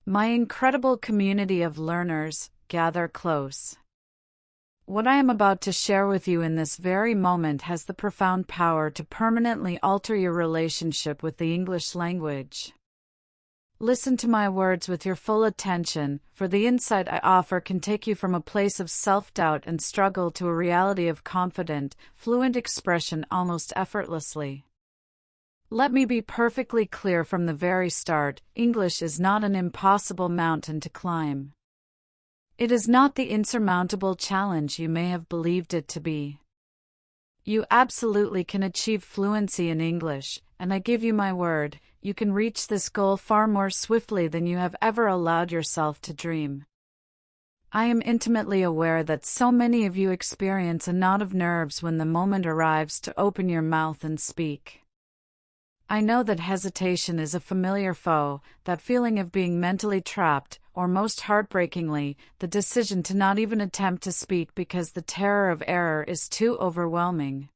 My incredible community of learners, gather close. What I am about to share with you in this very moment has the profound power to permanently alter your relationship with the English language. Listen to my words with your full attention, for the insight I offer can take you from a place of self-doubt and struggle to a reality of confident, fluent expression almost effortlessly. Let me be perfectly clear from the very start: English is not an impossible mountain to climb. It is not the insurmountable challenge you may have believed it to be. You absolutely can achieve fluency in English, and I give you my word, you can reach this goal far more swiftly than you have ever allowed yourself to dream. I am intimately aware that so many of you experience a knot of nerves when the moment arrives to open your mouth and speak. I know that hesitation is a familiar foe, that feeling of being mentally trapped, or most heartbreakingly, the decision to not even attempt to speak because the terror of error is too overwhelming.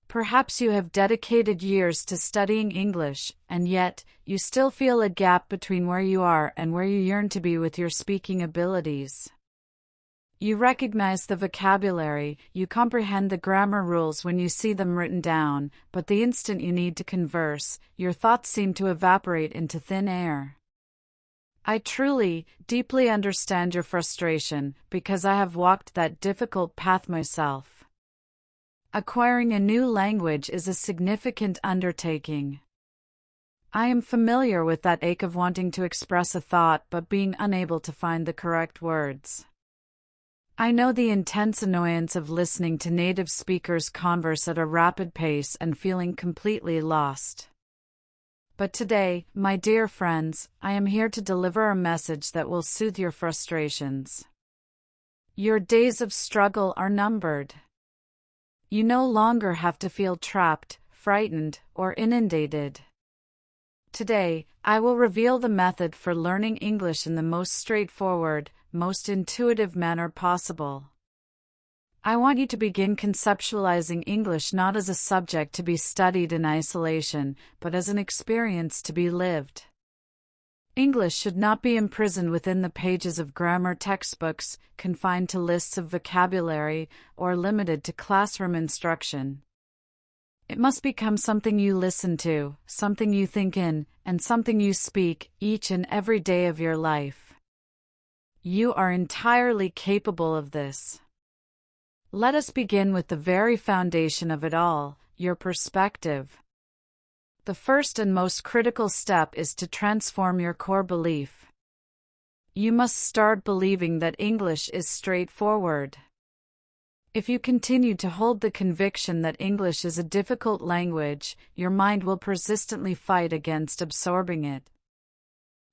Perhaps you have dedicated years to studying English, and yet, you still feel a gap between where you are and where you yearn to be with your speaking abilities. You recognize the vocabulary, you comprehend the grammar rules when you see them written down, but the instant you need to converse, your thoughts seem to evaporate into thin air. I truly, deeply understand your frustration, because I have walked that difficult path myself. Acquiring a new language is a significant undertaking. I am familiar with that ache of wanting to express a thought but being unable to find the correct words. I know the intense annoyance of listening to native speakers converse at a rapid pace and feeling completely lost. But today, my dear friends, I am here to deliver a message that will soothe your frustrations. Your days of struggle are numbered. You no longer have to feel trapped, frightened, or inundated. Today, I will reveal the method for learning English in the most straightforward, most intuitive manner possible. I want you to begin conceptualizing English not as a subject to be studied in isolation, but as an experience to be lived. English should not be imprisoned within the pages of grammar textbooks, confined to lists of vocabulary, or limited to classroom instruction. It must become something you listen to, something you think in, and something you speak each and every day of your life. You are entirely capable of this. Let us begin with the very foundation of it all, your perspective. The first and most critical step is to transform your core belief. You must start believing that English is straightforward. If you continue to hold the conviction that English is a difficult language, your mind will persistently fight against absorbing it.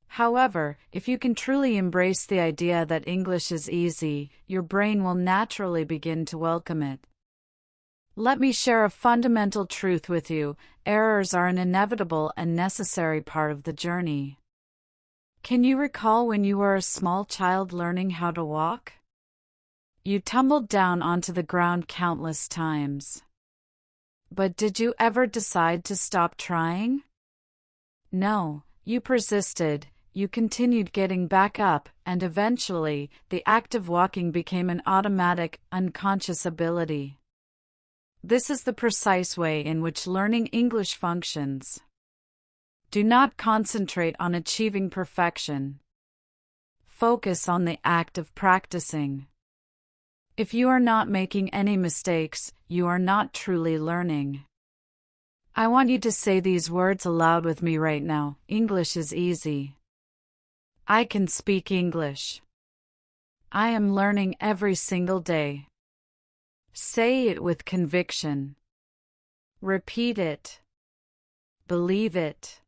However, if you can truly embrace the idea that English is easy, your brain will naturally begin to welcome it. Let me share a fundamental truth with you: errors are an inevitable and necessary part of the journey. Can you recall when you were a small child learning how to walk? You tumbled down onto the ground countless times. But did you ever decide to stop trying? No, you persisted, you continued getting back up, and eventually, the act of walking became an automatic, unconscious ability. This is the precise way in which learning English functions. Do not concentrate on achieving perfection. Focus on the act of practicing. If you are not making any mistakes, you are not truly learning. I want you to say these words aloud with me right now: English is easy. I can speak English. I am learning every single day. Say it with conviction. Repeat it. Believe it.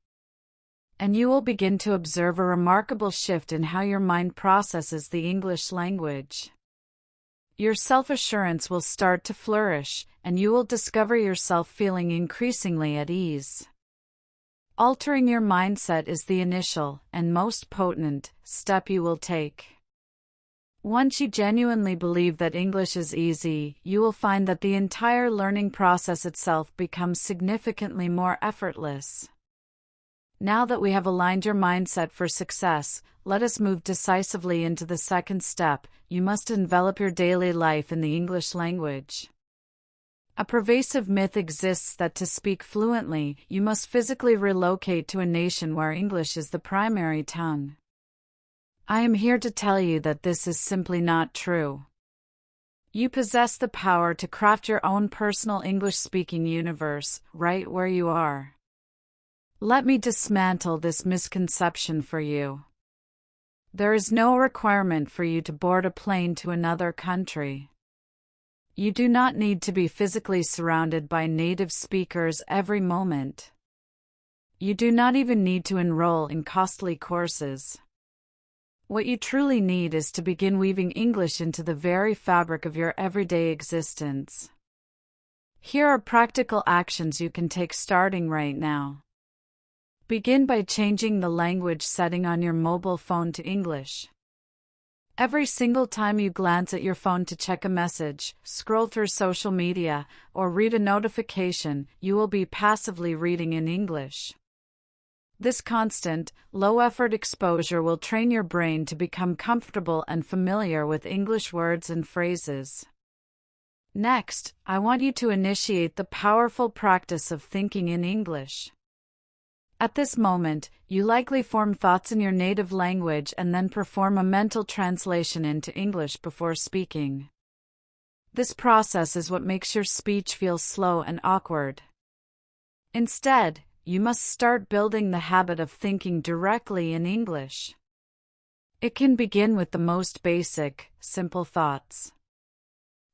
And you will begin to observe a remarkable shift in how your mind processes the English language. Your self-assurance will start to flourish, and you will discover yourself feeling increasingly at ease. Altering your mindset is the initial, and most potent, step you will take. Once you genuinely believe that English is easy, you will find that the entire learning process itself becomes significantly more effortless. Now that we have aligned your mindset for success, let us move decisively into the second step. You must envelop your daily life in the English language. A pervasive myth exists that to speak fluently, you must physically relocate to a nation where English is the primary tongue. I am here to tell you that this is simply not true. You possess the power to craft your own personal English-speaking universe, right where you are. Let me dismantle this misconception for you. There is no requirement for you to board a plane to another country. You do not need to be physically surrounded by native speakers every moment. You do not even need to enroll in costly courses. What you truly need is to begin weaving English into the very fabric of your everyday existence. Here are practical actions you can take starting right now. Begin by changing the language setting on your mobile phone to English. Every single time you glance at your phone to check a message, scroll through social media, or read a notification, you will be passively reading in English. This constant, low-effort exposure will train your brain to become comfortable and familiar with English words and phrases. Next, I want you to initiate the powerful practice of thinking in English. At this moment, you likely form thoughts in your native language and then perform a mental translation into English before speaking. This process is what makes your speech feel slow and awkward. Instead, you must start building the habit of thinking directly in English. It can begin with the most basic, simple thoughts.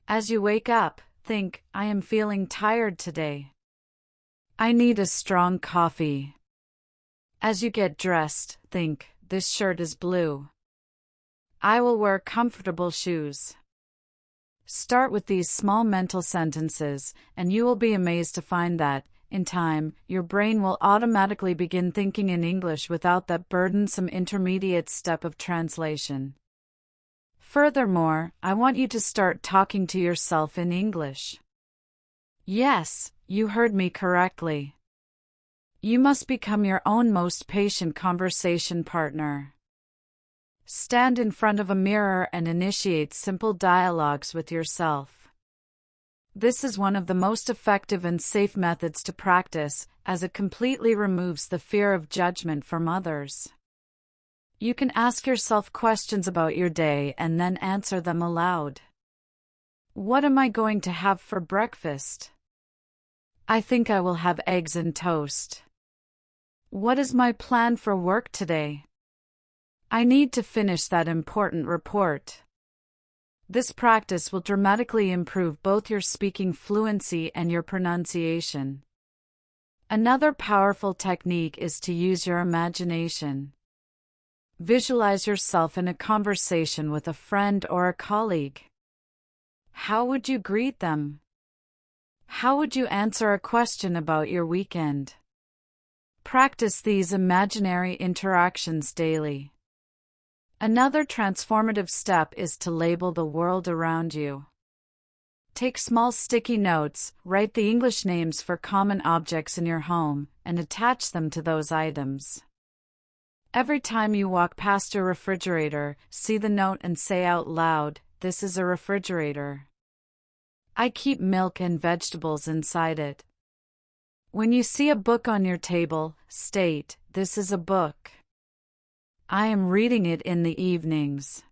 As you wake up, think, I am feeling tired today. I need a strong coffee. As you get dressed, think, this shirt is blue. I will wear comfortable shoes. Start with these small mental sentences, and you will be amazed to find that, in time, your brain will automatically begin thinking in English without that burdensome intermediate step of translation. Furthermore, I want you to start talking to yourself in English. Yes, you heard me correctly. You must become your own most patient conversation partner. Stand in front of a mirror and initiate simple dialogues with yourself. This is one of the most effective and safe methods to practice, as it completely removes the fear of judgment from others. You can ask yourself questions about your day and then answer them aloud. What am I going to have for breakfast? I think I will have eggs and toast. What is my plan for work today? I need to finish that important report. This practice will dramatically improve both your speaking fluency and your pronunciation. Another powerful technique is to use your imagination. Visualize yourself in a conversation with a friend or a colleague. How would you greet them? How would you answer a question about your weekend? Practice these imaginary interactions daily. Another transformative step is to label the world around you. Take small sticky notes, write the English names for common objects in your home, and attach them to those items. Every time you walk past your refrigerator, see the note and say out loud, "This is a refrigerator. I keep milk and vegetables inside it." When you see a book on your table, state, "This is a book. I am reading it in the evenings."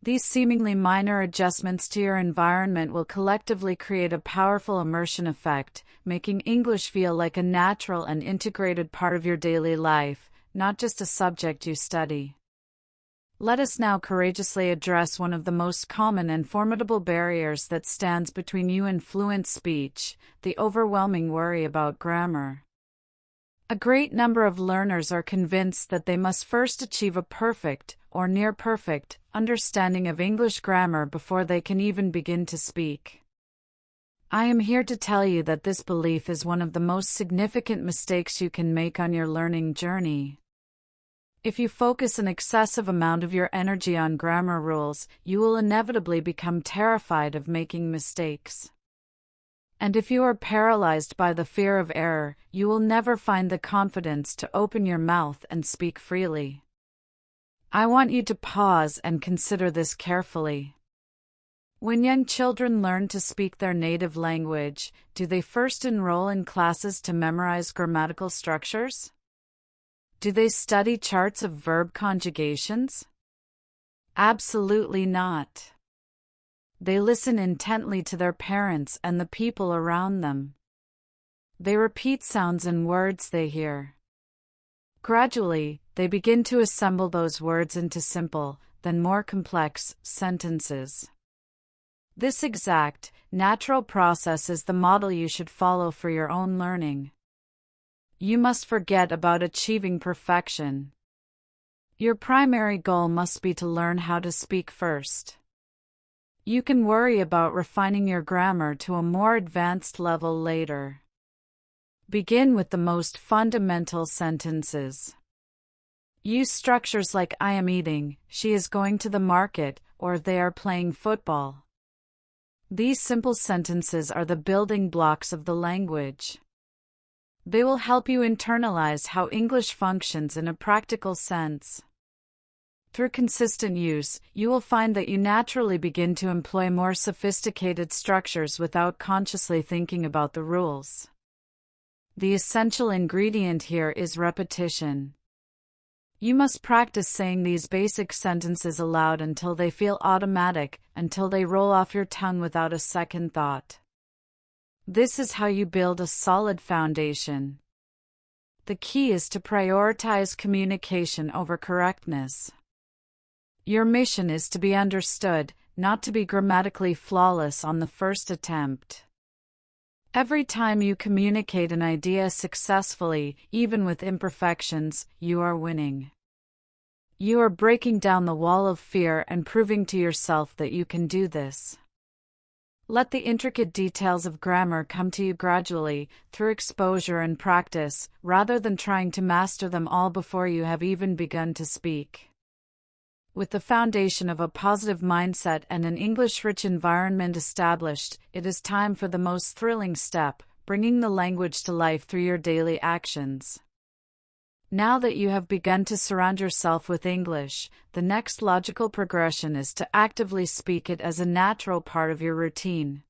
These seemingly minor adjustments to your environment will collectively create a powerful immersion effect, making English feel like a natural and integrated part of your daily life, not just a subject you study. Let us now courageously address one of the most common and formidable barriers that stands between you and fluent speech, the overwhelming worry about grammar. A great number of learners are convinced that they must first achieve a perfect, or near-perfect, understanding of English grammar before they can even begin to speak. I am here to tell you that this belief is one of the most significant mistakes you can make on your learning journey. If you focus an excessive amount of your energy on grammar rules, you will inevitably become terrified of making mistakes. And if you are paralyzed by the fear of error, you will never find the confidence to open your mouth and speak freely. I want you to pause and consider this carefully. When young children learn to speak their native language, do they first enroll in classes to memorize grammatical structures? Do they study charts of verb conjugations? Absolutely not. They listen intently to their parents and the people around them. They repeat sounds and words they hear. Gradually, they begin to assemble those words into simple, then more complex, sentences. This exact, natural process is the model you should follow for your own learning. You must forget about achieving perfection. Your primary goal must be to learn how to speak first. You can worry about refining your grammar to a more advanced level later. Begin with the most fundamental sentences. Use structures like I am eating, she is going to the market, or they are playing football. These simple sentences are the building blocks of the language. They will help you internalize how English functions in a practical sense. Through consistent use, you will find that you naturally begin to employ more sophisticated structures without consciously thinking about the rules. The essential ingredient here is repetition. You must practice saying these basic sentences aloud until they feel automatic, until they roll off your tongue without a second thought. This is how you build a solid foundation. The key is to prioritize communication over correctness. Your mission is to be understood, not to be grammatically flawless on the first attempt. Every time you communicate an idea successfully, even with imperfections, you are winning. You are breaking down the wall of fear and proving to yourself that you can do this. Let the intricate details of grammar come to you gradually, through exposure and practice, rather than trying to master them all before you have even begun to speak. With the foundation of a positive mindset and an English-rich environment established, it is time for the most thrilling step, bringing the language to life through your daily actions. Now that you have begun to surround yourself with English, the next logical progression is to actively speak it as a natural part of your routine.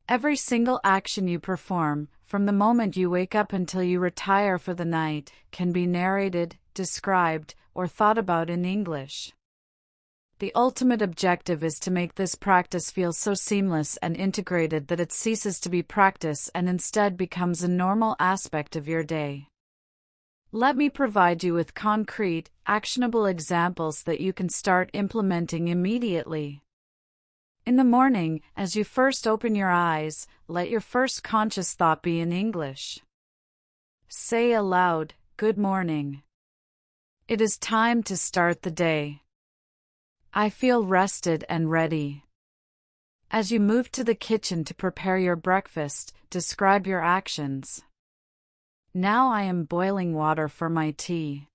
Every single action you perform, from the moment you wake up until you retire for the night, can be narrated, described, or thought about in English. The ultimate objective is to make this practice feel so seamless and integrated that it ceases to be practice and instead becomes a normal aspect of your day. Let me provide you with concrete, actionable examples that you can start implementing immediately. In the morning, as you first open your eyes, let your first conscious thought be in English. Say aloud, "Good morning. It is time to start the day. I feel rested and ready." As you move to the kitchen to prepare your breakfast, describe your actions. Now I am boiling water for my tea.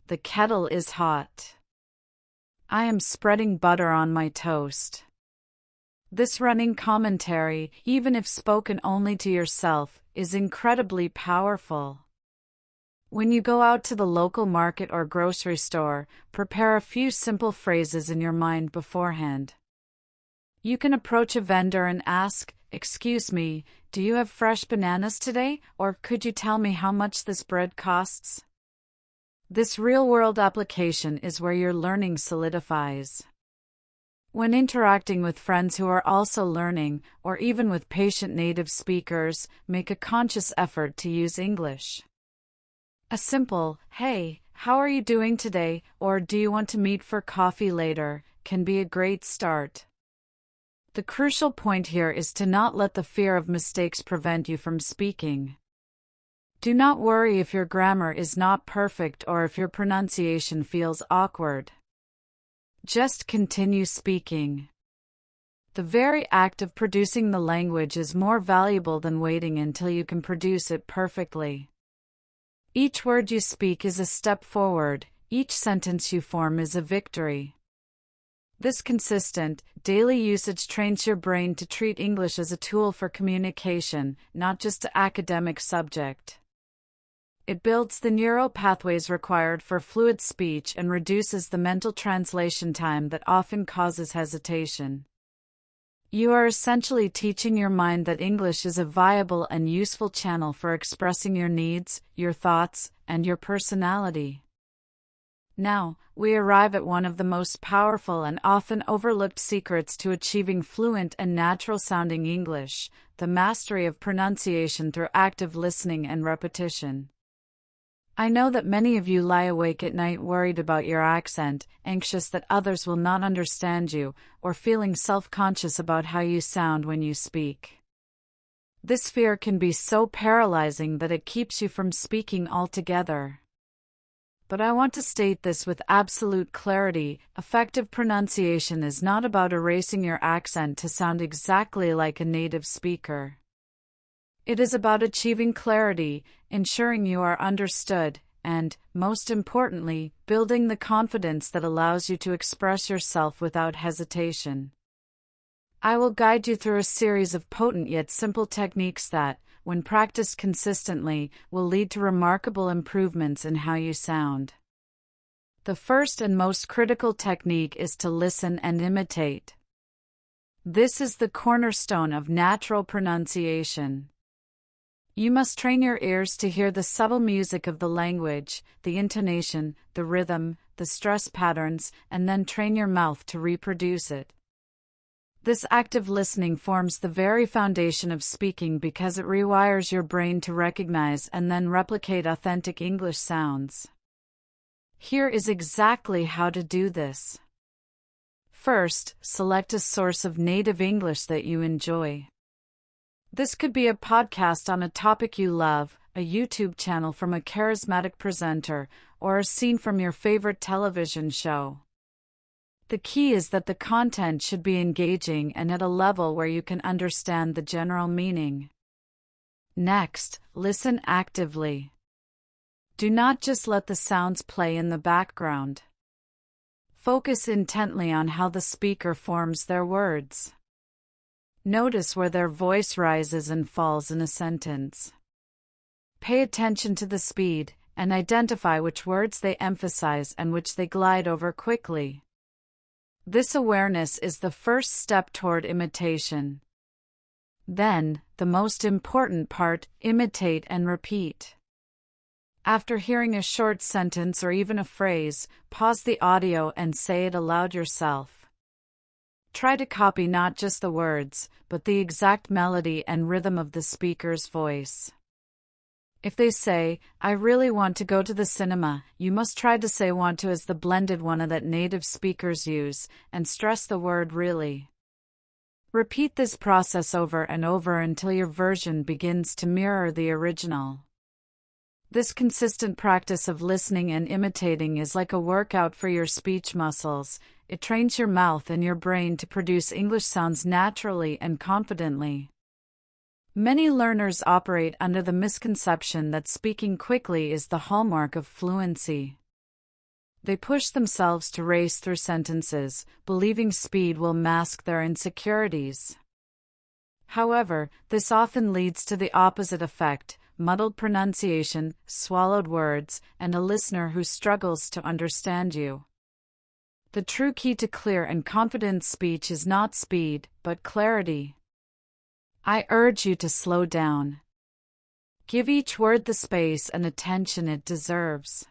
The kettle is hot. I am spreading butter on my toast. This running commentary, even if spoken only to yourself, is incredibly powerful. When you go out to the local market or grocery store, prepare a few simple phrases in your mind beforehand. You can approach a vendor and ask, "Excuse me, do you have fresh bananas today, or could you tell me how much this bread costs?" This real-world application is where your learning solidifies. When interacting with friends who are also learning, or even with patient native speakers, make a conscious effort to use English. A simple, "Hey, how are you doing today?" or "Do you want to meet for coffee later?" can be a great start. The crucial point here is to not let the fear of mistakes prevent you from speaking. Do not worry if your grammar is not perfect or if your pronunciation feels awkward. Just continue speaking. The very act of producing the language is more valuable than waiting until you can produce it perfectly. Each word you speak is a step forward, each sentence you form is a victory. This consistent, daily usage trains your brain to treat English as a tool for communication, not just an academic subject. It builds the neural pathways required for fluid speech and reduces the mental translation time that often causes hesitation. You are essentially teaching your mind that English is a viable and useful channel for expressing your needs, your thoughts, and your personality. Now, we arrive at one of the most powerful and often overlooked secrets to achieving fluent and natural-sounding English: the mastery of pronunciation through active listening and repetition. I know that many of you lie awake at night worried about your accent, anxious that others will not understand you, or feeling self-conscious about how you sound when you speak. This fear can be so paralyzing that it keeps you from speaking altogether. But I want to state this with absolute clarity: effective pronunciation is not about erasing your accent to sound exactly like a native speaker. It is about achieving clarity, ensuring you are understood, and, most importantly, building the confidence that allows you to express yourself without hesitation. I will guide you through a series of potent yet simple techniques that, when practiced consistently, will lead to remarkable improvements in how you sound. The first and most critical technique is to listen and imitate. This is the cornerstone of natural pronunciation. You must train your ears to hear the subtle music of the language, the intonation, the rhythm, the stress patterns, and then train your mouth to reproduce it. This active listening forms the very foundation of speaking because it rewires your brain to recognize and then replicate authentic English sounds. Here is exactly how to do this. First, select a source of native English that you enjoy. This could be a podcast on a topic you love, a YouTube channel from a charismatic presenter, or a scene from your favorite television show. The key is that the content should be engaging and at a level where you can understand the general meaning. Next, listen actively. Do not just let the sounds play in the background. Focus intently on how the speaker forms their words. Notice where their voice rises and falls in a sentence. Pay attention to the speed, and identify which words they emphasize and which they glide over quickly. This awareness is the first step toward imitation. Then, the most important part: imitate and repeat. After hearing a short sentence or even a phrase, pause the audio and say it aloud yourself. Try to copy not just the words, but the exact melody and rhythm of the speaker's voice. If they say, "I really want to go to the cinema," you must try to say "want to" as the blended one that native speakers use, and stress the word "really." Repeat this process over and over until your version begins to mirror the original. This consistent practice of listening and imitating is like a workout for your speech muscles. It trains your mouth and your brain to produce English sounds naturally and confidently. Many learners operate under the misconception that speaking quickly is the hallmark of fluency. They push themselves to race through sentences, believing speed will mask their insecurities. However, this often leads to the opposite effect: muddled pronunciation, swallowed words, and a listener who struggles to understand you. The true key to clear and confident speech is not speed, but clarity. I urge you to slow down. Give each word the space and attention it deserves.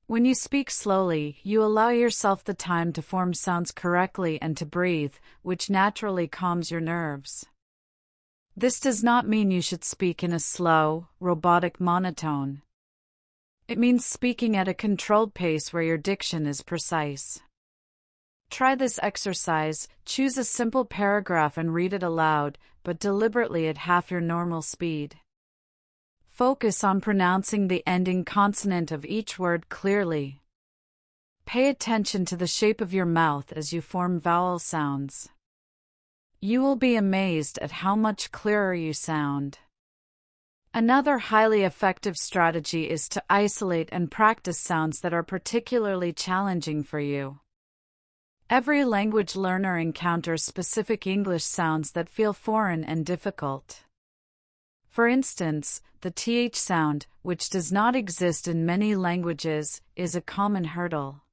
When you speak slowly, you allow yourself the time to form sounds correctly and to breathe, which naturally calms your nerves. This does not mean you should speak in a slow, robotic monotone. It means speaking at a controlled pace where your diction is precise. Try this exercise: choose a simple paragraph and read it aloud, but deliberately at half your normal speed. Focus on pronouncing the ending consonant of each word clearly. Pay attention to the shape of your mouth as you form vowel sounds. You will be amazed at how much clearer you sound. Another highly effective strategy is to isolate and practice sounds that are particularly challenging for you. Every language learner encounters specific English sounds that feel foreign and difficult. For instance, the th sound, which does not exist in many languages, is a common hurdle.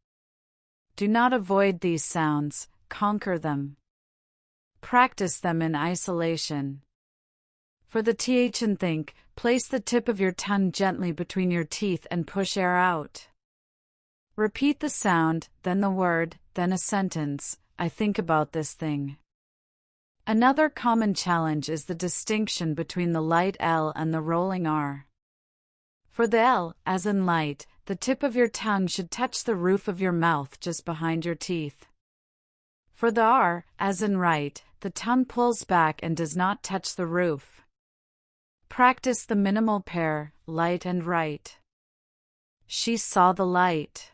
Do not avoid these sounds, conquer them. Practice them in isolation. For the th and think, place the tip of your tongue gently between your teeth and push air out. Repeat the sound, then the word, then a sentence. I think about this thing. Another common challenge is the distinction between the light L and the rolling R. For the L, as in light, the tip of your tongue should touch the roof of your mouth just behind your teeth. For the R, as in right, the tongue pulls back and does not touch the roof. Practice the minimal pair, light and right. She saw the light.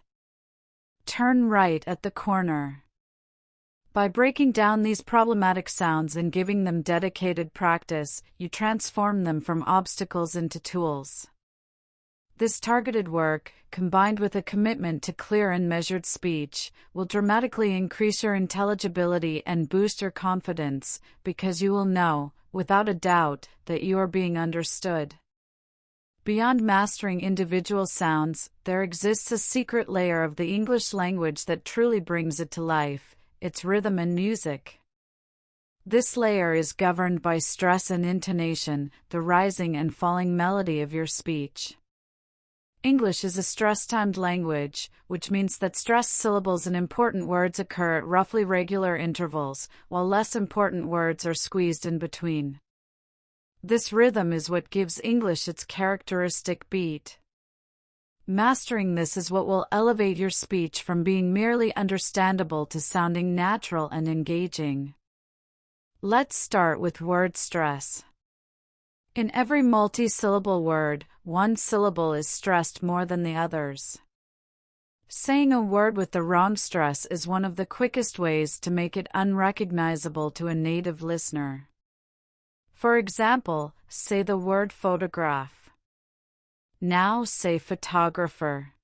Turn right at the corner. By breaking down these problematic sounds and giving them dedicated practice, you transform them from obstacles into tools. This targeted work, combined with a commitment to clear and measured speech, will dramatically increase your intelligibility and boost your confidence, because you will know, without a doubt, that you are being understood. Beyond mastering individual sounds, there exists a secret layer of the English language that truly brings it to life. Its rhythm and music. This layer is governed by stress and intonation, the rising and falling melody of your speech. English is a stress-timed language, which means that stressed syllables and important words occur at roughly regular intervals, while less important words are squeezed in between. This rhythm is what gives English its characteristic beat. Mastering this is what will elevate your speech from being merely understandable to sounding natural and engaging. Let's start with word stress. In every multi-syllable word, one syllable is stressed more than the others. Saying a word with the wrong stress is one of the quickest ways to make it unrecognizable to a native listener. For example, say the word photograph. Now say photographer.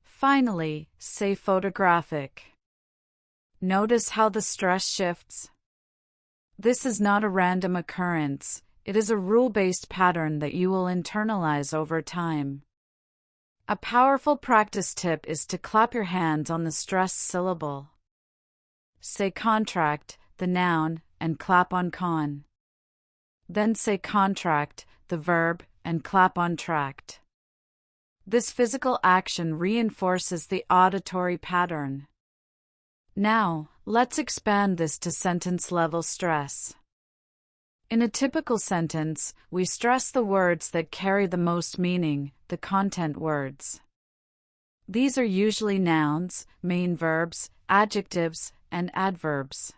Finally, say photographic. Notice how the stress shifts. This is not a random occurrence, it is a rule-based pattern that you will internalize over time. A powerful practice tip is to clap your hands on the stressed syllable. Say contract, the noun, and clap on con. Then say contract, the verb, and clap on tract. This physical action reinforces the auditory pattern. Now, let's expand this to sentence-level stress. In a typical sentence, we stress the words that carry the most meaning, the content words. These are usually nouns, main verbs, adjectives, and adverbs.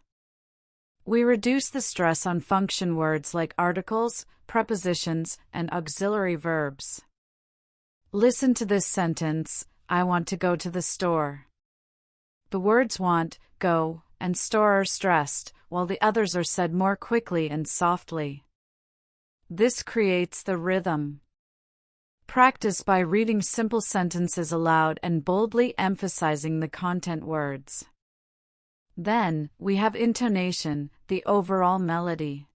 We reduce the stress on function words like articles, prepositions, and auxiliary verbs. Listen to this sentence, I want to go to the store. The words want, go, and store are stressed, while the others are said more quickly and softly. This creates the rhythm. Practice by reading simple sentences aloud and boldly emphasizing the content words. Then, we have intonation, the overall melody.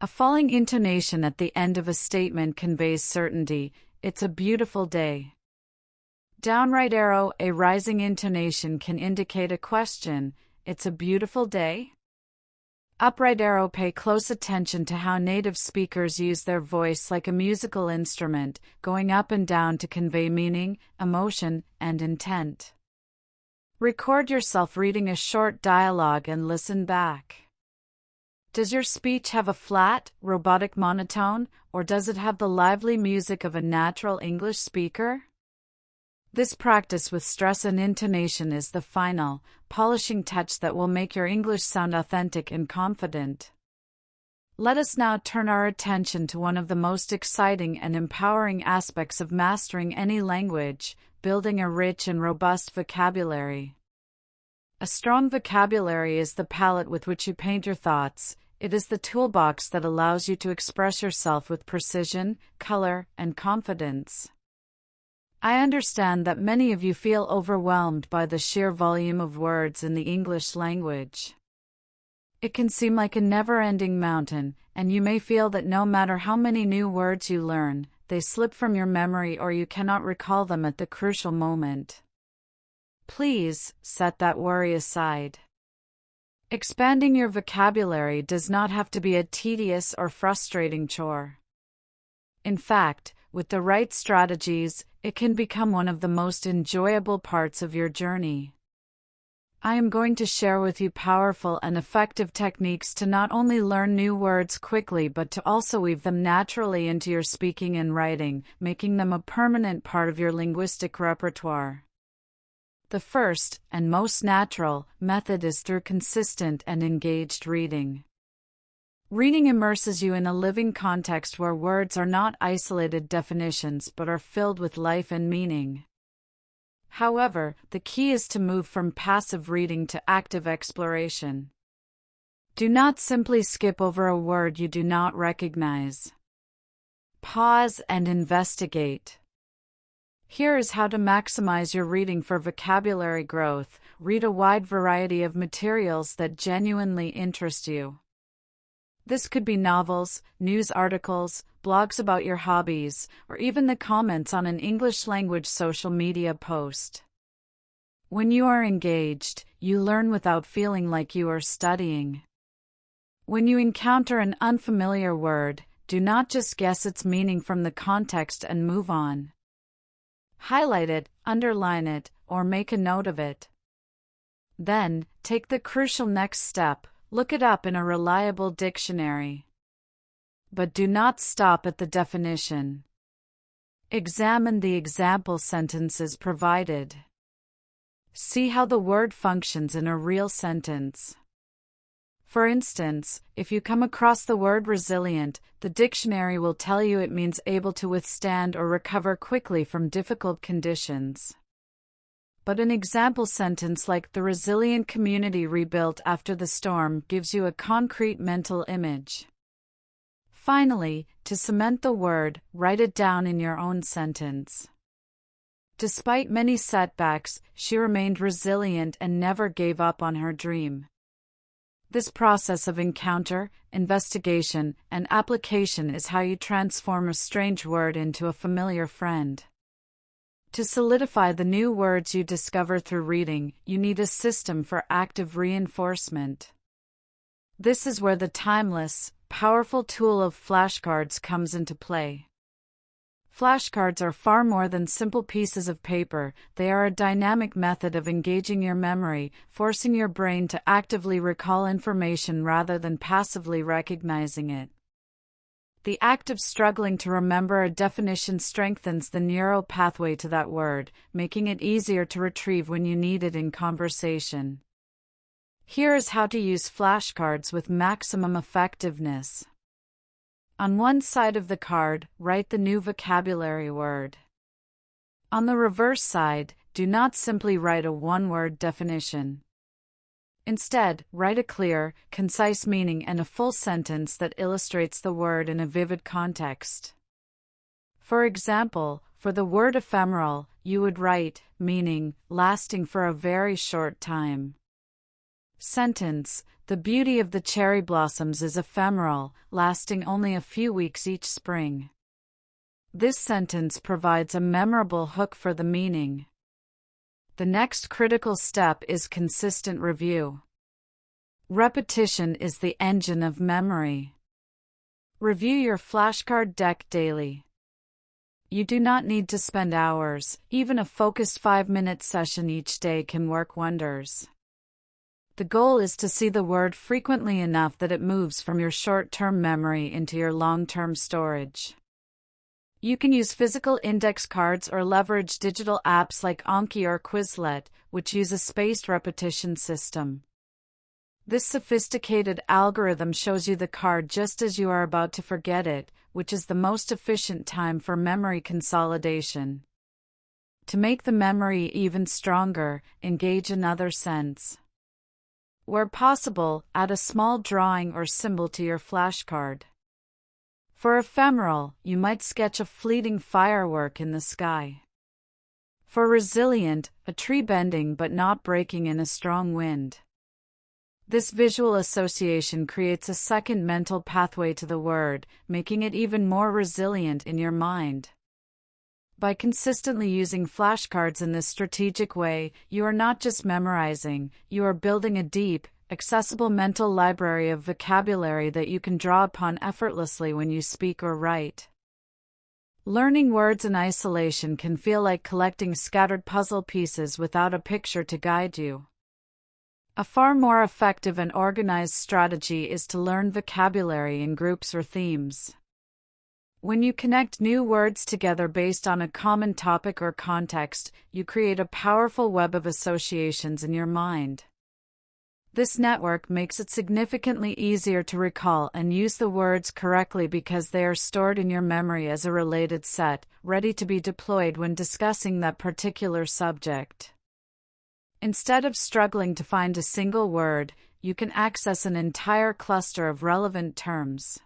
A falling intonation at the end of a statement conveys certainty, it's a beautiful day. Downright arrow, a rising intonation can indicate a question, it's a beautiful day? Upright arrow, pay close attention to how native speakers use their voice like a musical instrument, going up and down to convey meaning, emotion, and intent. Record yourself reading a short dialogue and listen back. Does your speech have a flat, robotic monotone, or does it have the lively music of a natural English speaker? This practice with stress and intonation is the final, polishing touch that will make your English sound authentic and confident. Let us now turn our attention to one of the most exciting and empowering aspects of mastering any language, building a rich and robust vocabulary. A strong vocabulary is the palette with which you paint your thoughts. It is the toolbox that allows you to express yourself with precision, color, and confidence. I understand that many of you feel overwhelmed by the sheer volume of words in the English language. It can seem like a never-ending mountain, and you may feel that no matter how many new words you learn, they slip from your memory or you cannot recall them at the crucial moment. Please, set that worry aside. Expanding your vocabulary does not have to be a tedious or frustrating chore. In fact, with the right strategies, it can become one of the most enjoyable parts of your journey. I am going to share with you powerful and effective techniques to not only learn new words quickly but to also weave them naturally into your speaking and writing, making them a permanent part of your linguistic repertoire. The first, and most natural, method is through consistent and engaged reading. Reading immerses you in a living context where words are not isolated definitions but are filled with life and meaning. However, the key is to move from passive reading to active exploration. Do not simply skip over a word you do not recognize. Pause and investigate. Here is how to maximize your reading for vocabulary growth. Read a wide variety of materials that genuinely interest you. This could be novels, news articles, blogs about your hobbies, or even the comments on an English-language social media post. When you are engaged, you learn without feeling like you are studying. When you encounter an unfamiliar word, do not just guess its meaning from the context and move on. Highlight it, underline it, or make a note of it. Then, take the crucial next step. Look it up in a reliable dictionary. But do not stop at the definition. Examine the example sentences provided. See how the word functions in a real sentence. For instance, if you come across the word resilient, the dictionary will tell you it means able to withstand or recover quickly from difficult conditions. But an example sentence like "the resilient community rebuilt after the storm" gives you a concrete mental image. Finally, to cement the word, write it down in your own sentence. Despite many setbacks, she remained resilient and never gave up on her dream. This process of encounter, investigation, and application is how you transform a strange word into a familiar friend. To solidify the new words you discover through reading, you need a system for active reinforcement. This is where the timeless, powerful tool of flashcards comes into play. Flashcards are far more than simple pieces of paper. They are a dynamic method of engaging your memory, forcing your brain to actively recall information rather than passively recognizing it. The act of struggling to remember a definition strengthens the neural pathway to that word, making it easier to retrieve when you need it in conversation. Here is how to use flashcards with maximum effectiveness. On one side of the card, write the new vocabulary word. On the reverse side, do not simply write a one-word definition. Instead, write a clear, concise meaning and a full sentence that illustrates the word in a vivid context. For example, for the word ephemeral, you would write, meaning, lasting for a very short time. Sentence: the beauty of the cherry blossoms is ephemeral, lasting only a few weeks each spring. This sentence provides a memorable hook for the meaning. The next critical step is consistent review. Repetition is the engine of memory. Review your flashcard deck daily. You do not need to spend hours, even a focused 5-minute session each day can work wonders. The goal is to see the word frequently enough that it moves from your short-term memory into your long-term storage. You can use physical index cards or leverage digital apps like Anki or Quizlet, which use a spaced repetition system. This sophisticated algorithm shows you the card just as you are about to forget it, which is the most efficient time for memory consolidation. To make the memory even stronger, engage another sense. Where possible, add a small drawing or symbol to your flashcard. For ephemeral, you might sketch a fleeting firework in the sky. For resilient, a tree bending but not breaking in a strong wind. This visual association creates a second mental pathway to the word, making it even more resilient in your mind. By consistently using flashcards in this strategic way, you are not just memorizing, you are building a deep, accessible mental library of vocabulary that you can draw upon effortlessly when you speak or write. Learning words in isolation can feel like collecting scattered puzzle pieces without a picture to guide you. A far more effective and organized strategy is to learn vocabulary in groups or themes. When you connect new words together based on a common topic or context, you create a powerful web of associations in your mind. This network makes it significantly easier to recall and use the words correctly because they are stored in your memory as a related set, ready to be deployed when discussing that particular subject. Instead of struggling to find a single word, you can access an entire cluster of relevant terms.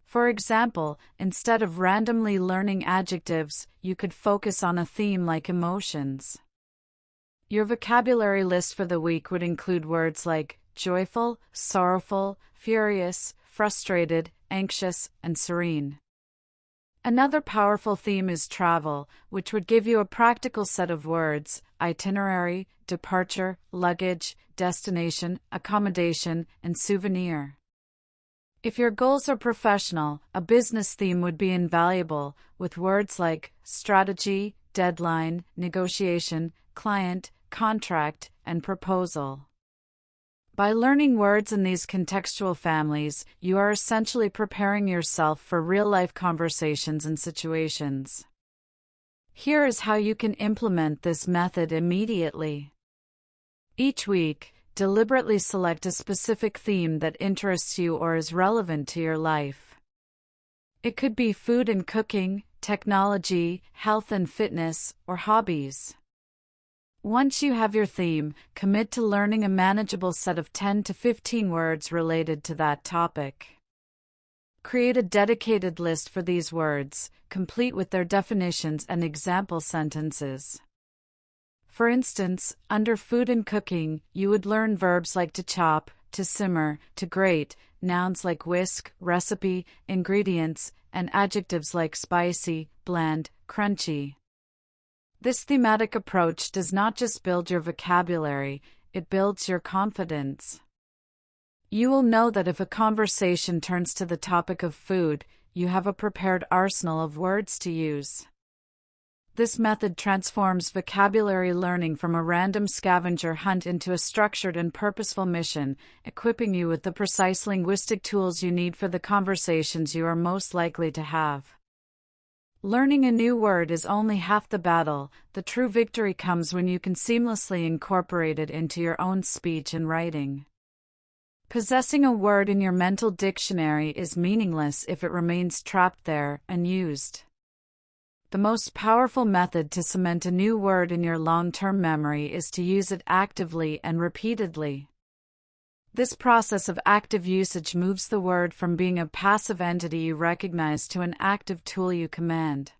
For example, instead of randomly learning adjectives, you could focus on a theme like emotions. Your vocabulary list for the week would include words like joyful, sorrowful, furious, frustrated, anxious, and serene. Another powerful theme is travel, which would give you a practical set of words: itinerary, departure, luggage, destination, accommodation, and souvenir. If your goals are professional, a business theme would be invaluable, with words like strategy, deadline, negotiation, client, contract, and proposal. By learning words in these contextual families, you are essentially preparing yourself for real-life conversations and situations. Here is how you can implement this method immediately. Each week, deliberately select a specific theme that interests you or is relevant to your life. It could be food and cooking, technology, health and fitness, or hobbies. Once you have your theme, commit to learning a manageable set of 10 to 15 words related to that topic. Create a dedicated list for these words, complete with their definitions and example sentences. For instance, under food and cooking, you would learn verbs like to chop, to simmer, to grate, nouns like whisk, recipe, ingredients, and adjectives like spicy, bland, crunchy. This thematic approach does not just build your vocabulary, it builds your confidence. You will know that if a conversation turns to the topic of food, you have a prepared arsenal of words to use. This method transforms vocabulary learning from a random scavenger hunt into a structured and purposeful mission, equipping you with the precise linguistic tools you need for the conversations you are most likely to have. Learning a new word is only half the battle. The true victory comes when you can seamlessly incorporate it into your own speech and writing. Possessing a word in your mental dictionary is meaningless if it remains trapped there, unused. The most powerful method to cement a new word in your long-term memory is to use it actively and repeatedly. This process of active usage moves the word from being a passive entity you recognize to an active tool you command.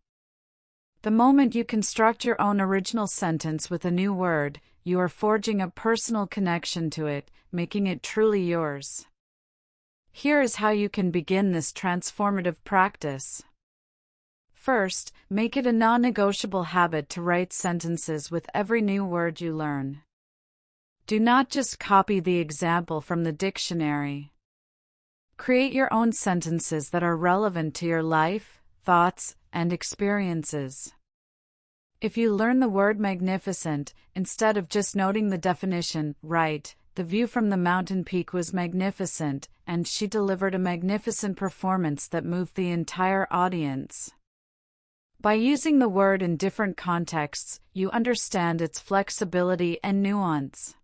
The moment you construct your own original sentence with a new word, you are forging a personal connection to it, making it truly yours. Here is how you can begin this transformative practice. First, make it a non-negotiable habit to write sentences with every new word you learn. Do not just copy the example from the dictionary. Create your own sentences that are relevant to your life, thoughts, and experiences. If you learn the word magnificent, instead of just noting the definition, write, "The view from the mountain peak was magnificent, and she delivered a magnificent performance that moved the entire audience." By using the word in different contexts, you understand its flexibility and nuance.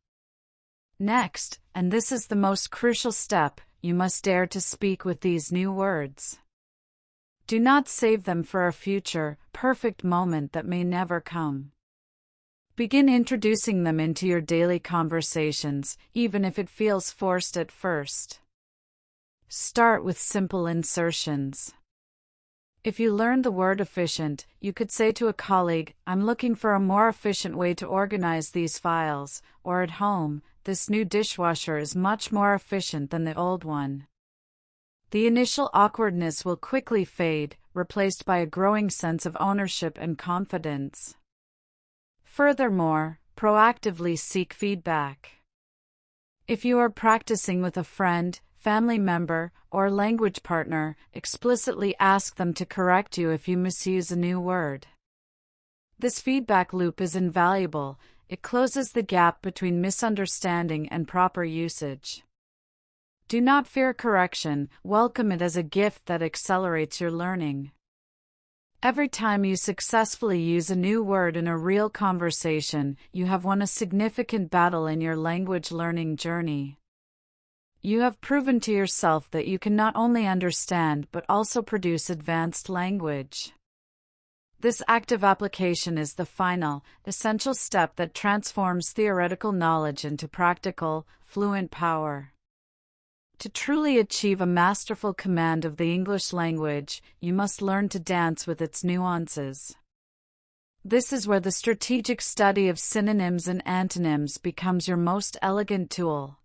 Next, and this is the most crucial step, you must dare to speak with these new words. Do not save them for a future, perfect moment that may never come. Begin introducing them into your daily conversations, even if it feels forced at first. Start with simple insertions. If you learned the word efficient, you could say to a colleague, "I'm looking for a more efficient way to organize these files," or at home, "This new dishwasher is much more efficient than the old one." The initial awkwardness will quickly fade, replaced by a growing sense of ownership and confidence. Furthermore, proactively seek feedback. If you are practicing with a friend, family member, or language partner, explicitly ask them to correct you if you misuse a new word. This feedback loop is invaluable. It closes the gap between misunderstanding and proper usage. Do not fear correction, welcome it as a gift that accelerates your learning. Every time you successfully use a new word in a real conversation, you have won a significant battle in your language learning journey. You have proven to yourself that you can not only understand but also produce advanced language. This active application is the final, essential step that transforms theoretical knowledge into practical, fluent power. To truly achieve a masterful command of the English language, you must learn to dance with its nuances. This is where the strategic study of synonyms and antonyms becomes your most elegant tool.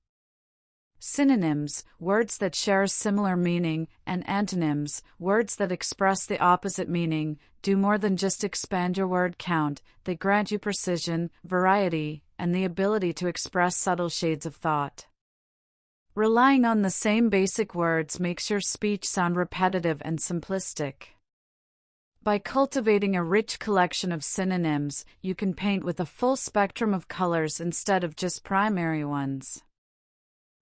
Synonyms, words that share a similar meaning, and antonyms, words that express the opposite meaning, do more than just expand your word count, they grant you precision, variety, and the ability to express subtle shades of thought. Relying on the same basic words makes your speech sound repetitive and simplistic. By cultivating a rich collection of synonyms, you can paint with a full spectrum of colors instead of just primary ones.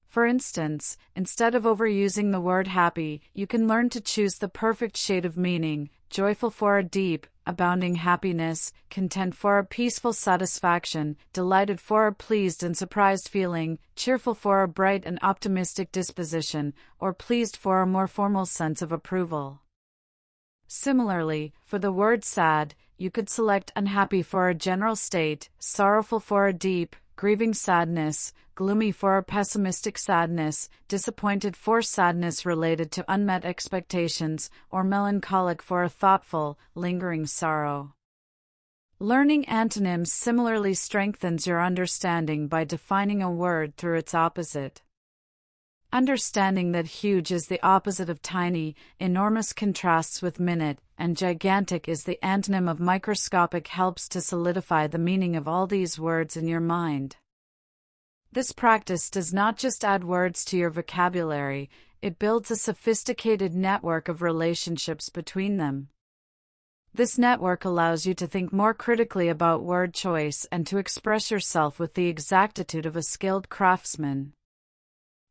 For instance, instead of overusing the word happy, you can learn to choose the perfect shade of meaning: joyful for a deep, abounding happiness, content for a peaceful satisfaction, delighted for a pleased and surprised feeling, cheerful for a bright and optimistic disposition, or pleased for a more formal sense of approval. Similarly, for the word sad, you could select unhappy for a general state, sorrowful for a deep, grieving sadness, gloomy for a pessimistic sadness, disappointed for sadness related to unmet expectations, or melancholic for a thoughtful, lingering sorrow. Learning antonyms similarly strengthens your understanding by defining a word through its opposite. Understanding that huge is the opposite of tiny, enormous contrasts with minute, and gigantic is the antonym of microscopic helps to solidify the meaning of all these words in your mind. This practice does not just add words to your vocabulary, it builds a sophisticated network of relationships between them. This network allows you to think more critically about word choice and to express yourself with the exactitude of a skilled craftsman.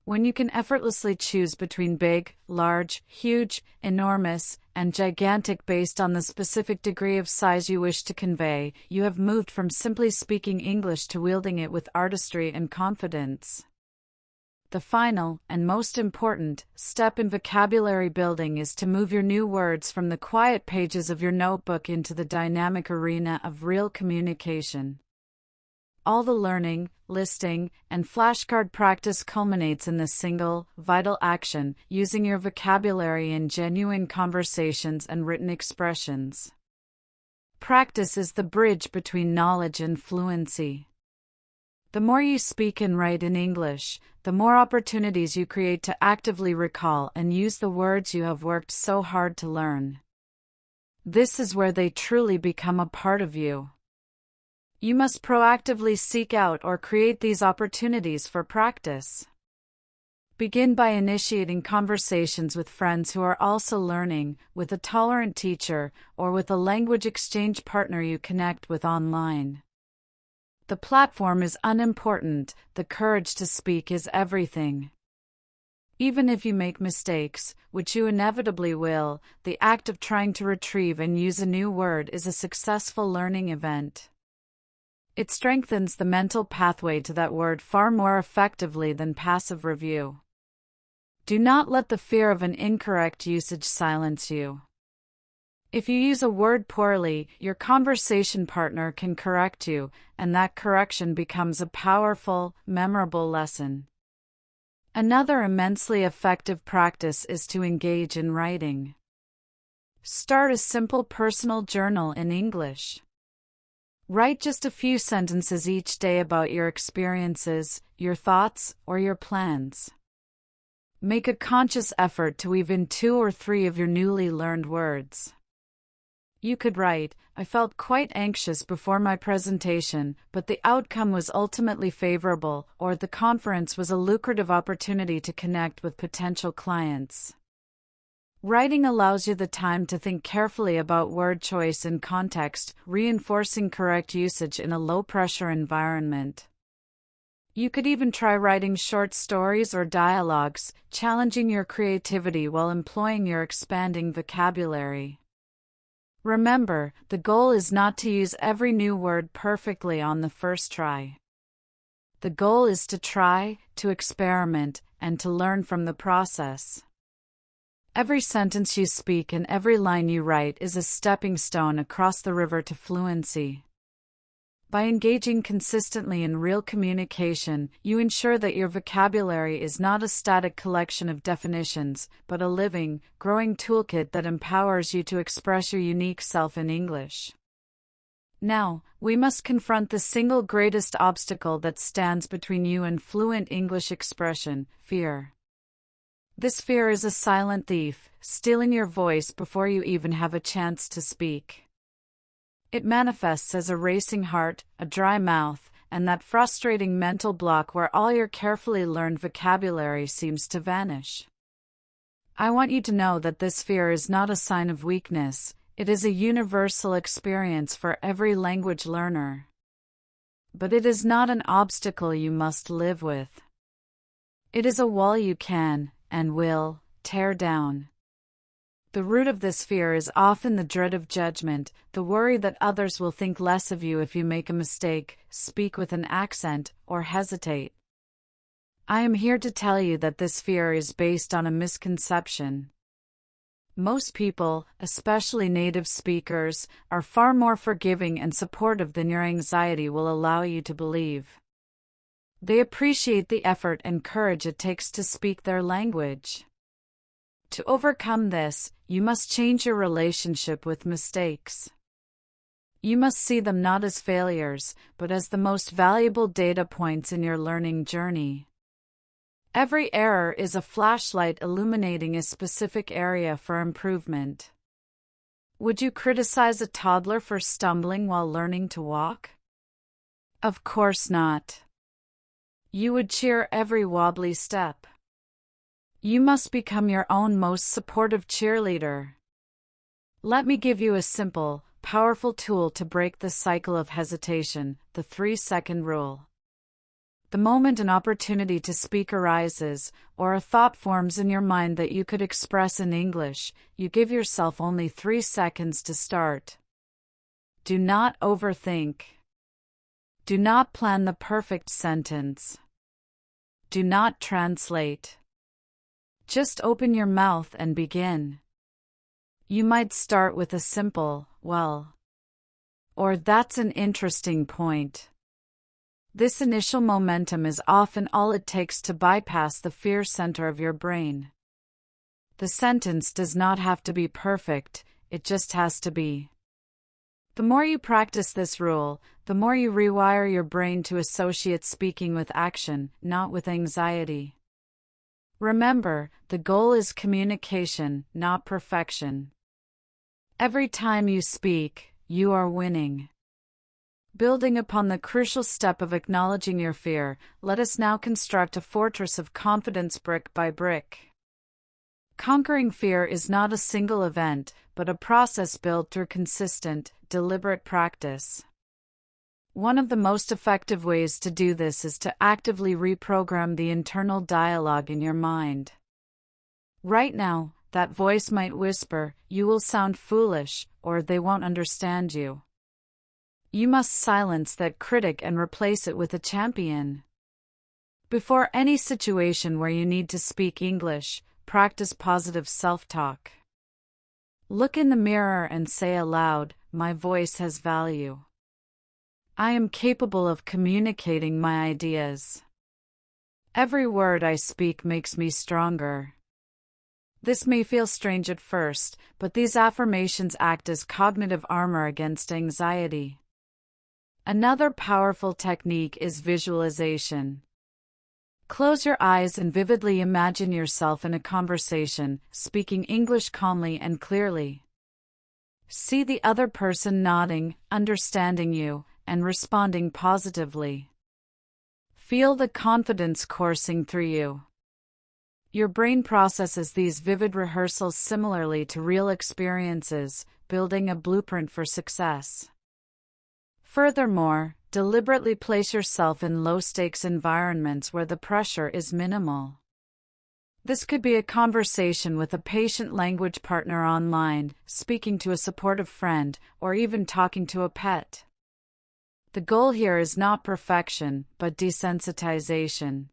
When you can effortlessly choose between big, large, huge, enormous, and gigantic based on the specific degree of size you wish to convey, you have moved from simply speaking English to wielding it with artistry and confidence. The final, and most important, step in vocabulary building is to move your new words from the quiet pages of your notebook into the dynamic arena of real communication. All the learning, listing, and flashcard practice culminates in this single, vital action: using your vocabulary in genuine conversations and written expressions. Practice is the bridge between knowledge and fluency. The more you speak and write in English, the more opportunities you create to actively recall and use the words you have worked so hard to learn. This is where they truly become a part of you. You must proactively seek out or create these opportunities for practice. Begin by initiating conversations with friends who are also learning, with a tolerant teacher, or with a language exchange partner you connect with online. The platform is unimportant, the courage to speak is everything. Even if you make mistakes, which you inevitably will, the act of trying to retrieve and use a new word is a successful learning event. It strengthens the mental pathway to that word far more effectively than passive review. Do not let the fear of an incorrect usage silence you. If you use a word poorly, your conversation partner can correct you, and that correction becomes a powerful, memorable lesson. Another immensely effective practice is to engage in writing. Start a simple personal journal in English. Write just a few sentences each day about your experiences, your thoughts, or your plans. Make a conscious effort to weave in 2 or 3 of your newly learned words. You could write, "I felt quite anxious before my presentation, but the outcome was ultimately favorable," or "the conference was a lucrative opportunity to connect with potential clients." Writing allows you the time to think carefully about word choice and context, reinforcing correct usage in a low-pressure environment. You could even try writing short stories or dialogues, challenging your creativity while employing your expanding vocabulary. Remember, the goal is not to use every new word perfectly on the first try. The goal is to try, to experiment, and to learn from the process. Every sentence you speak and every line you write is a stepping stone across the river to fluency. By engaging consistently in real communication, you ensure that your vocabulary is not a static collection of definitions, but a living, growing toolkit that empowers you to express your unique self in English. Now, we must confront the single greatest obstacle that stands between you and fluent English expression: fear. This fear is a silent thief, stealing your voice before you even have a chance to speak. It manifests as a racing heart, a dry mouth, and that frustrating mental block where all your carefully learned vocabulary seems to vanish. I want you to know that this fear is not a sign of weakness, it is a universal experience for every language learner. But it is not an obstacle you must live with. It is a wall you can, and will, tear down. The root of this fear is often the dread of judgment, the worry that others will think less of you if you make a mistake, speak with an accent, or hesitate. I am here to tell you that this fear is based on a misconception. Most people, especially native speakers, are far more forgiving and supportive than your anxiety will allow you to believe. They appreciate the effort and courage it takes to speak their language. To overcome this, you must change your relationship with mistakes. You must see them not as failures, but as the most valuable data points in your learning journey. Every error is a flashlight illuminating a specific area for improvement. Would you criticize a toddler for stumbling while learning to walk? Of course not. You would cheer every wobbly step. You must become your own most supportive cheerleader. Let me give you a simple, powerful tool to break the cycle of hesitation: the 3-second rule. The moment an opportunity to speak arises, or a thought forms in your mind that you could express in English, you give yourself only 3 seconds to start. Do not overthink. Do not plan the perfect sentence. Do not translate. Just open your mouth and begin. You might start with a simple, "well," or "that's an interesting point." This initial momentum is often all it takes to bypass the fear center of your brain. The sentence does not have to be perfect, it just has to be. The more you practice this rule, the more you rewire your brain to associate speaking with action, not with anxiety. Remember, the goal is communication, not perfection. Every time you speak, you are winning. Building upon the crucial step of acknowledging your fear, let us now construct a fortress of confidence brick by brick. Conquering fear is not a single event, but a process built through consistent, deliberate practice. One of the most effective ways to do this is to actively reprogram the internal dialogue in your mind. Right now, that voice might whisper, "You will sound foolish," or "they won't understand you." You must silence that critic and replace it with a champion. Before any situation where you need to speak English, practice positive self-talk. Look in the mirror and say aloud, "My voice has value. I am capable of communicating my ideas. Every word I speak makes me stronger." This may feel strange at first, but these affirmations act as cognitive armor against anxiety. Another powerful technique is visualization. Close your eyes and vividly imagine yourself in a conversation, speaking English calmly and clearly. See the other person nodding, understanding you, and responding positively. Feel the confidence coursing through you. Your brain processes these vivid rehearsals similarly to real experiences, building a blueprint for success. Furthermore, deliberately place yourself in low-stakes environments where the pressure is minimal. This could be a conversation with a patient language partner online, speaking to a supportive friend, or even talking to a pet. The goal here is not perfection, but desensitization.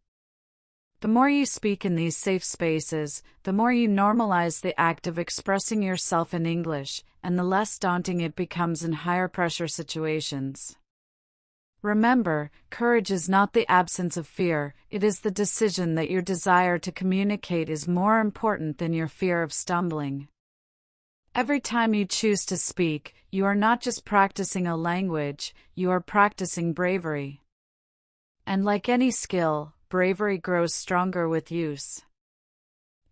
The more you speak in these safe spaces, the more you normalize the act of expressing yourself in English, and the less daunting it becomes in higher-pressure situations. Remember, courage is not the absence of fear, it is the decision that your desire to communicate is more important than your fear of stumbling. Every time you choose to speak, you are not just practicing a language, you are practicing bravery. And like any skill, bravery grows stronger with use.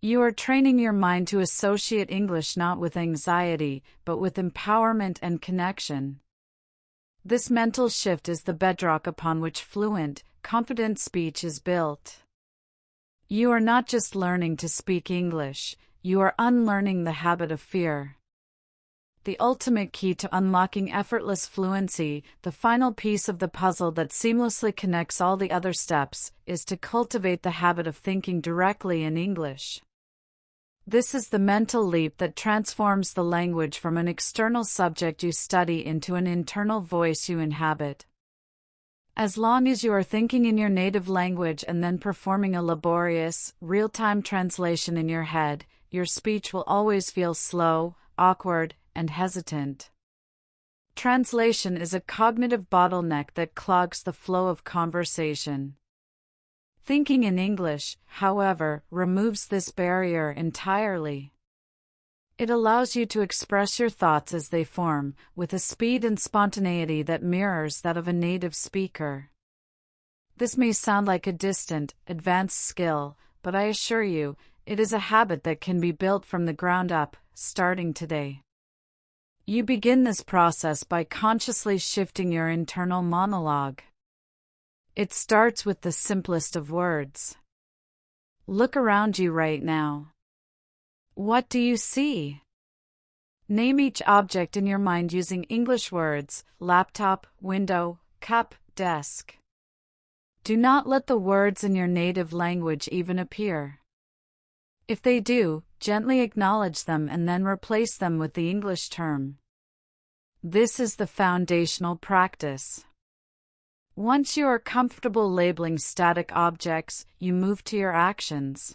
You are training your mind to associate English not with anxiety, but with empowerment and connection. This mental shift is the bedrock upon which fluent, confident speech is built. You are not just learning to speak English, you are unlearning the habit of fear. The ultimate key to unlocking effortless fluency, the final piece of the puzzle that seamlessly connects all the other steps, is to cultivate the habit of thinking directly in English. This is the mental leap that transforms the language from an external subject you study into an internal voice you inhabit. As long as you are thinking in your native language and then performing a laborious, real-time translation in your head, your speech will always feel slow, awkward, and hesitant. Translation is a cognitive bottleneck that clogs the flow of conversation. Thinking in English, however, removes this barrier entirely. It allows you to express your thoughts as they form, with a speed and spontaneity that mirrors that of a native speaker. This may sound like a distant, advanced skill, but I assure you, it is a habit that can be built from the ground up, starting today. You begin this process by consciously shifting your internal monologue. It starts with the simplest of words. Look around you right now. What do you see? Name each object in your mind using English words: laptop, window, cup, desk. Do not let the words in your native language even appear. If they do, gently acknowledge them and then replace them with the English term. This is the foundational practice. Once you are comfortable labeling static objects, you move to your actions.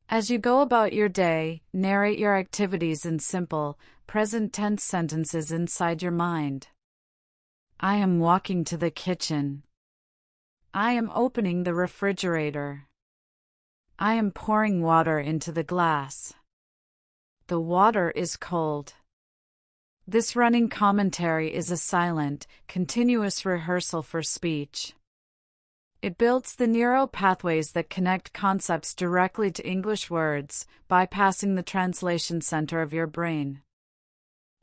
As you go about your day, narrate your activities in simple, present tense sentences inside your mind. I am walking to the kitchen. I am opening the refrigerator. I am pouring water into the glass. The water is cold. This running commentary is a silent, continuous rehearsal for speech. It builds the neural pathways that connect concepts directly to English words, bypassing the translation center of your brain.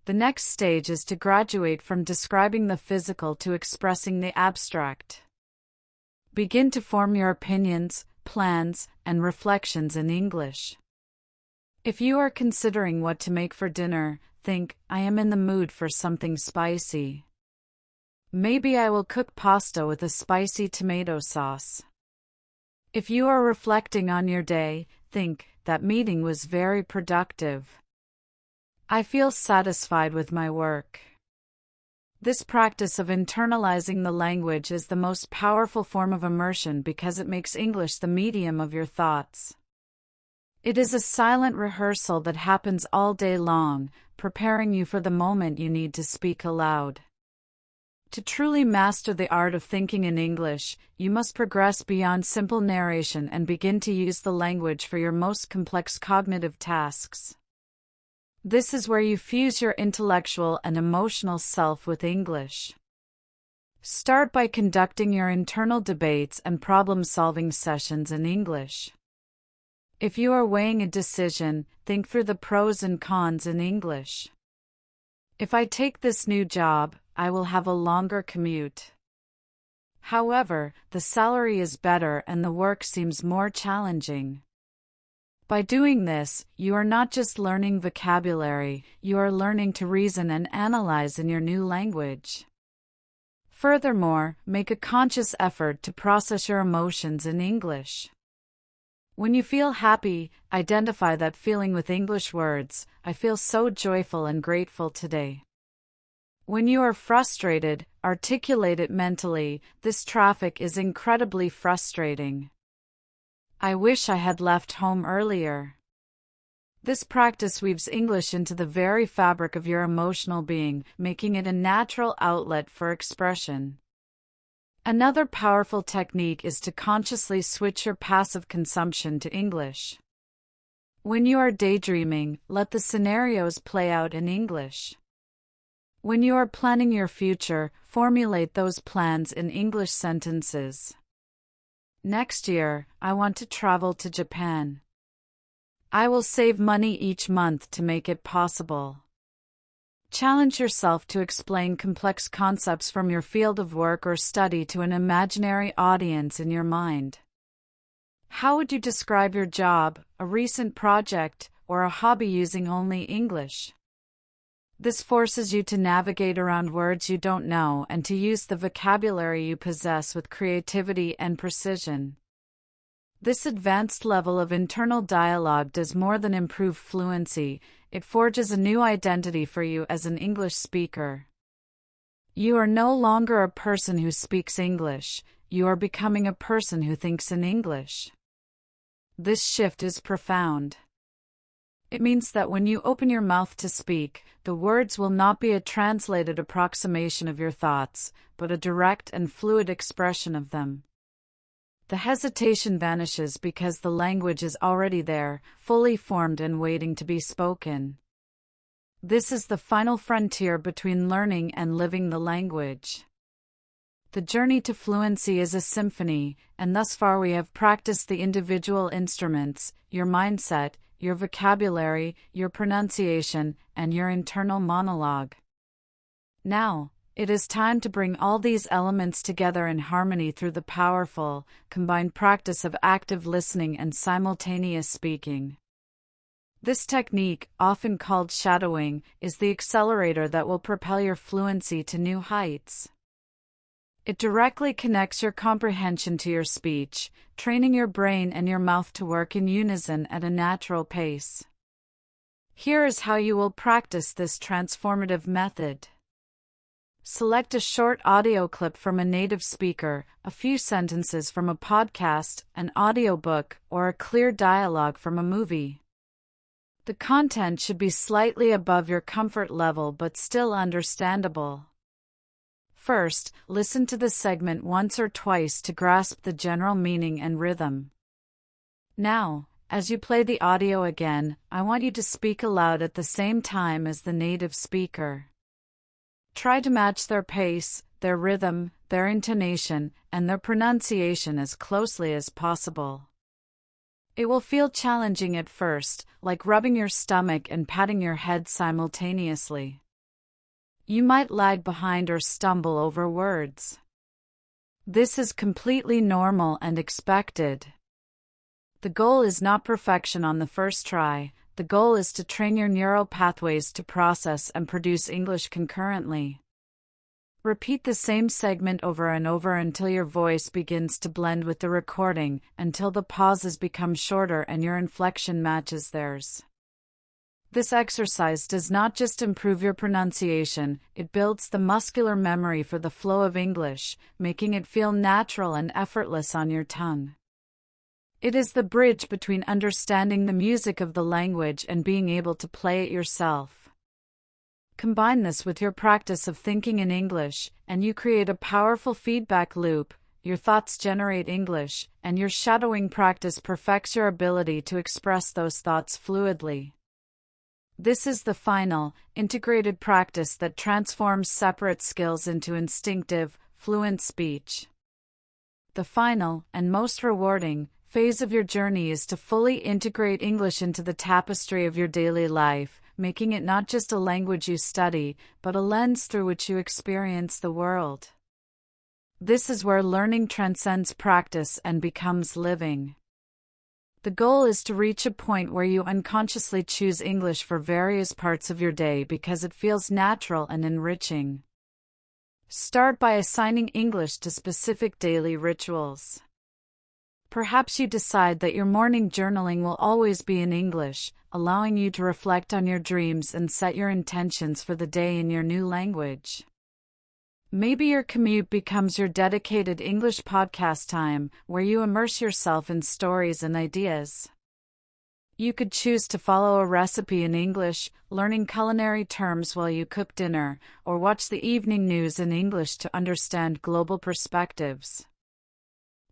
The next stage is to graduate from describing the physical to expressing the abstract. Begin to form your opinions, plans, and reflections in English. If you are considering what to make for dinner, think, I am in the mood for something spicy. Maybe I will cook pasta with a spicy tomato sauce. If you are reflecting on your day, think, that meeting was very productive. I feel satisfied with my work. This practice of internalizing the language is the most powerful form of immersion because it makes English the medium of your thoughts. It is a silent rehearsal that happens all day long, preparing you for the moment you need to speak aloud. To truly master the art of thinking in English, you must progress beyond simple narration and begin to use the language for your most complex cognitive tasks. This is where you fuse your intellectual and emotional self with English. Start by conducting your internal debates and problem-solving sessions in English. If you are weighing a decision, think through the pros and cons in English. If I take this new job, I will have a longer commute. However, the salary is better and the work seems more challenging. By doing this, you are not just learning vocabulary, you are learning to reason and analyze in your new language. Furthermore, make a conscious effort to process your emotions in English. When you feel happy, identify that feeling with English words. I feel so joyful and grateful today. When you are frustrated, articulate it mentally. This traffic is incredibly frustrating. I wish I had left home earlier. This practice weaves English into the very fabric of your emotional being, making it a natural outlet for expression. Another powerful technique is to consciously switch your passive consumption to English. When you are daydreaming, let the scenarios play out in English. When you are planning your future, formulate those plans in English sentences. Next year, I want to travel to Japan. I will save money each month to make it possible. Challenge yourself to explain complex concepts from your field of work or study to an imaginary audience in your mind. How would you describe your job, a recent project, or a hobby using only English? This forces you to navigate around words you don't know and to use the vocabulary you possess with creativity and precision. This advanced level of internal dialogue does more than improve fluency, it forges a new identity for you as an English speaker. You are no longer a person who speaks English, you are becoming a person who thinks in English. This shift is profound. It means that when you open your mouth to speak, the words will not be a translated approximation of your thoughts, but a direct and fluid expression of them. The hesitation vanishes because the language is already there, fully formed and waiting to be spoken. This is the final frontier between learning and living the language. The journey to fluency is a symphony, and thus far we have practiced the individual instruments, your mindset, your vocabulary, your pronunciation, and your internal monologue. Now, it is time to bring all these elements together in harmony through the powerful, combined practice of active listening and simultaneous speaking. This technique, often called shadowing, is the accelerator that will propel your fluency to new heights. It directly connects your comprehension to your speech, training your brain and your mouth to work in unison at a natural pace. Here is how you will practice this transformative method. Select a short audio clip from a native speaker, a few sentences from a podcast, an audiobook, or a clear dialogue from a movie. The content should be slightly above your comfort level but still understandable. First, listen to the segment once or twice to grasp the general meaning and rhythm. Now, as you play the audio again, I want you to speak aloud at the same time as the native speaker. Try to match their pace, their rhythm, their intonation, and their pronunciation as closely as possible. It will feel challenging at first, like rubbing your stomach and patting your head simultaneously. You might lag behind or stumble over words. This is completely normal and expected. The goal is not perfection on the first try. The goal is to train your neural pathways to process and produce English concurrently. Repeat the same segment over and over until your voice begins to blend with the recording, until the pauses become shorter and your inflection matches theirs. This exercise does not just improve your pronunciation, it builds the muscular memory for the flow of English, making it feel natural and effortless on your tongue. It is the bridge between understanding the music of the language and being able to play it yourself. Combine this with your practice of thinking in English, and you create a powerful feedback loop. Your thoughts generate English, and your shadowing practice perfects your ability to express those thoughts fluidly. This is the final, integrated practice that transforms separate skills into instinctive, fluent speech. The final, and most rewarding, phase of your journey is to fully integrate English into the tapestry of your daily life, making it not just a language you study, but a lens through which you experience the world. This is where learning transcends practice and becomes living. The goal is to reach a point where you unconsciously choose English for various parts of your day because it feels natural and enriching. Start by assigning English to specific daily rituals. Perhaps you decide that your morning journaling will always be in English, allowing you to reflect on your dreams and set your intentions for the day in your new language. Maybe your commute becomes your dedicated English podcast time, where you immerse yourself in stories and ideas. You could choose to follow a recipe in English, learning culinary terms while you cook dinner, or watch the evening news in English to understand global perspectives.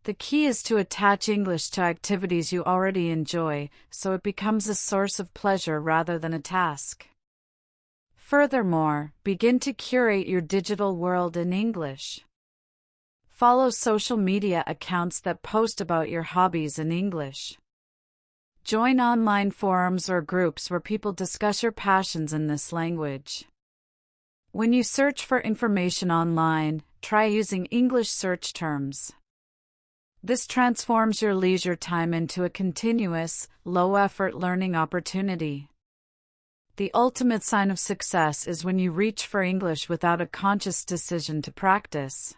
The key is to attach English to activities you already enjoy, so it becomes a source of pleasure rather than a task. Furthermore, begin to curate your digital world in English. Follow social media accounts that post about your hobbies in English. Join online forums or groups where people discuss your passions in this language. When you search for information online, try using English search terms. This transforms your leisure time into a continuous, low-effort learning opportunity. The ultimate sign of success is when you reach for English without a conscious decision to practice.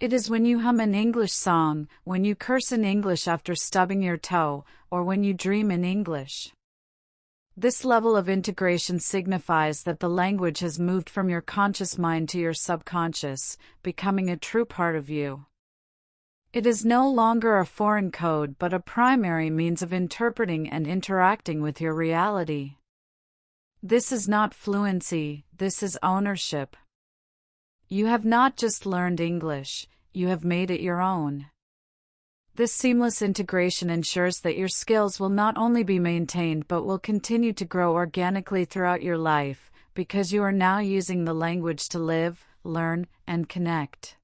It is when you hum an English song, when you curse in English after stubbing your toe, or when you dream in English. This level of integration signifies that the language has moved from your conscious mind to your subconscious, becoming a true part of you. It is no longer a foreign code but a primary means of interpreting and interacting with your reality. This is not fluency, this is ownership. You have not just learned English, you have made it your own. This seamless integration ensures that your skills will not only be maintained but will continue to grow organically throughout your life, because you are now using the language to live, learn, and connect.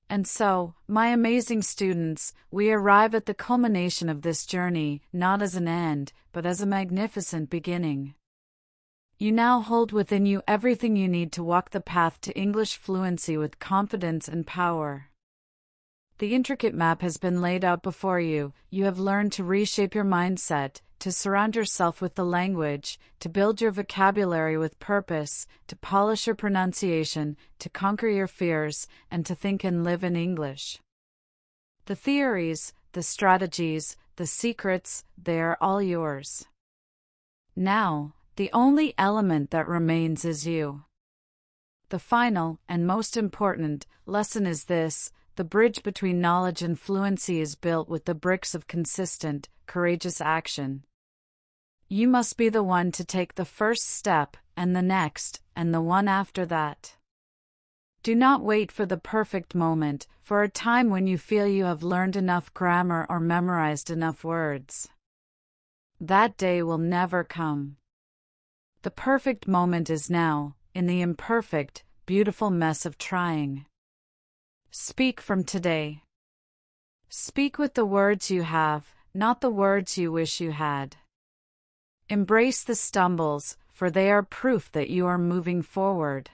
And so, my amazing students, we arrive at the culmination of this journey, not as an end, but as a magnificent beginning. You now hold within you everything you need to walk the path to English fluency with confidence and power. The intricate map has been laid out before you. You have learned to reshape your mindset, to surround yourself with the language, to build your vocabulary with purpose, to polish your pronunciation, to conquer your fears, and to think and live in English. The theories, the strategies, the secrets, they are all yours. Now, the only element that remains is you. The final, and most important, lesson is this: the bridge between knowledge and fluency is built with the bricks of consistent, courageous action. You must be the one to take the first step, and the next, and the one after that. Do not wait for the perfect moment, for a time when you feel you have learned enough grammar or memorized enough words. That day will never come. The perfect moment is now, in the imperfect, beautiful mess of trying. Speak from today. Speak with the words you have, not the words you wish you had. Embrace the stumbles, for they are proof that you are moving forward.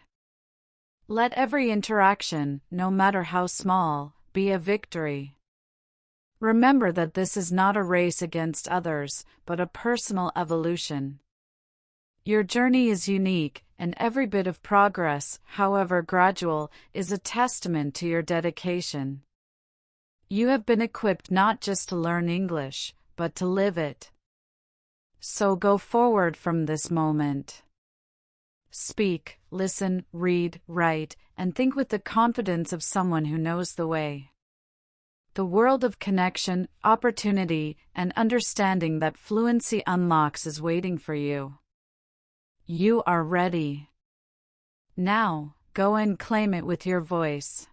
Let every interaction, no matter how small, be a victory. Remember that this is not a race against others, but a personal evolution. Your journey is unique, and every bit of progress, however gradual, is a testament to your dedication. You have been equipped not just to learn English, but to live it. So go forward from this moment. Speak, listen, read, write, and think with the confidence of someone who knows the way. The world of connection, opportunity, and understanding that fluency unlocks is waiting for you. You are ready. Now, go and claim it with your voice.